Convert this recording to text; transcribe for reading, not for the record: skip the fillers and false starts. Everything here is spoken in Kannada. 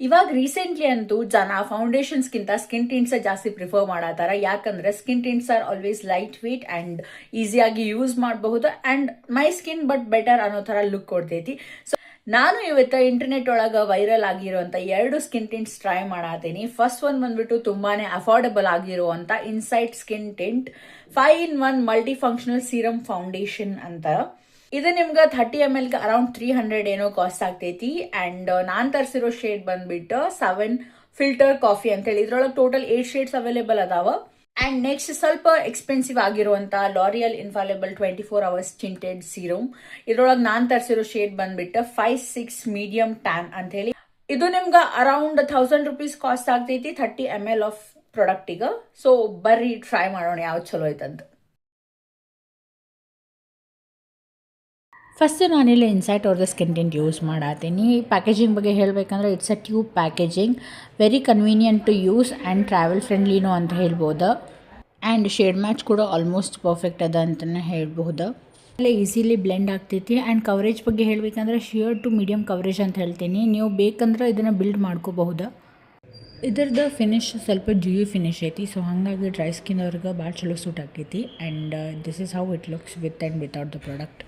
ಇವಾಗ ರೀಸೆಂಟ್ಲಿ ಅಂತೂ ಜನ ಫೌಂಡೇಶನ್ಸ್ಗಿಂತ ಸ್ಕಿನ್ ಟಿಂಟ್ಸ್ ಜಾಸ್ತಿ ಪ್ರಿಫರ್ ಮಾಡತ್ತಾರ. ಯಾಕಂದ್ರೆ skin tints are always light weight and ಈಸಿಯಾಗಿ ಯೂಸ್ ಮಾಡಬಹುದು and my skin but better ಅನ್ನೋ ತರ ಲುಕ್ ಕೊಡ್ತೈತಿ. ಸೊ ನಾನು ಇವತ್ತು ಇಂಟರ್ನೆಟ್ ಒಳಗೆ ವೈರಲ್ ಆಗಿರುವಂತ 2 ಸ್ಕಿನ್ ಟಿಂಟ್ಸ್ ಟ್ರೈ ಮಾಡತ್ತೀನಿ. ಫಸ್ಟ್ ಒನ್ ಬಂದ್ಬಿಟ್ಟು ತುಂಬಾನೇ ಅಫೋರ್ಡಬಲ್ ಆಗಿರುವಂತ insight skin tint 5-in-1 multi functional serum foundation ಅಂತ. ಇದು ನಿಮ್ಗೆ 30 ml ಅರೌಂಡ್ 300 ಏನೋ ಕಾಸ್ಟ್ ಆಗ್ತೈತಿ. ಅಂಡ್ ನಾನ್ ತರಿಸಿರೋ ಶೇಡ್ ಬಂದ್ಬಿಟ್ಟು 7 ಫಿಲ್ಟರ್ ಕಾಫಿ ಅಂತ ಹೇಳಿ. ಇದ್ರೊಳಗೆ ಟೋಟಲ್ 8 ಶೇಡ್ಸ್ ಅವೈಲೇಬಲ್ ಅದಾವ. ಅಂಡ್ ನೆಕ್ಸ್ಟ್ ಸ್ವಲ್ಪ ಎಕ್ಸ್ಪೆನ್ಸಿವ್ ಆಗಿರುವಂತ ಲಾರಿಯಲ್ ಇನ್ಫಾಲಿಬಲ್ 24 hours tinted ಸೀರಮ್. ಇದ್ರೊಳಗೆ ನಾನ್ ತರಿಸಿರೋ ಶೇಡ್ ಬಂದ್ಬಿಟ್ಟು 5-6 ಮೀಡಿಯಂ ಟ್ಯಾನ್ ಅಂತ ಹೇಳಿ. ಇದು ನಿಮ್ಗೆ ಅರೌಂಡ್ 1000 rupees ಕಾಸ್ಟ್ ಆಗ್ತೈತಿ 30 ml ಆಫ್ ಪ್ರಾಡಕ್ಟಿಗೆ. ಸೊ ಬರ್ರಿ ಟ್ರೈ ಮಾಡೋಣ ಯಾವ್ದು ಚಲೋ ಐತಂತ. ಫಸ್ಟ್ ನಾನಿಲ್ಲಿ ಇನ್ಸೈಟ್ ಅವ್ರದ್ದು ಸ್ಕಿನ್ ಟಿಂಟ್ ಯೂಸ್ ಮಾಡತ್ತೀನಿ. ಪ್ಯಾಕೇಜಿಂಗ್ ಬಗ್ಗೆ ಹೇಳಬೇಕಂದ್ರೆ it's a tube packaging, very convenient to use and travel ಫ್ರೆಂಡ್ಲಿನೂ ಅಂತ ಹೇಳ್ಬೋದು. ಆ್ಯಂಡ್ ಶೇಡ್ ಮ್ಯಾಚ್ ಕೂಡ ಆಲ್ಮೋಸ್ಟ್ ಪರ್ಫೆಕ್ಟ್ ಅದ ಅಂತಲೇ ಹೇಳ್ಬೋದು. ಅಲ್ಲೇ ಈಸಿಲಿ ಬ್ಲೆಂಡ್ ಆಗ್ತೈತಿ. ಆ್ಯಂಡ್ ಕವರೇಜ್ ಬಗ್ಗೆ ಹೇಳಬೇಕಂದ್ರೆ ಶಿಯರ್ ಟು ಮೀಡಿಯಮ್ ಕವರೇಜ್ ಅಂತ ಹೇಳ್ತೀನಿ. ನೀವು ಬೇಕಂದ್ರೆ ಇದನ್ನು ಬಿಲ್ಡ್ ಮಾಡ್ಕೋಬಹುದು. ಇದ್ರದ್ದು ಫಿನಿಶ್ ಸ್ವಲ್ಪ ಡ್ಯೂಯಿ ಫಿನಿಶ್ ಐತಿ. ಸೊ ಹಾಗಾಗಿ ಡ್ರೈ ಸ್ಕಿನ್ ಅವ್ರಿಗೆ ಭಾಳ ಚಲೋ ಸೂಟ್ ಆಗ್ತೈತಿ. And this is how it looks with and without the product.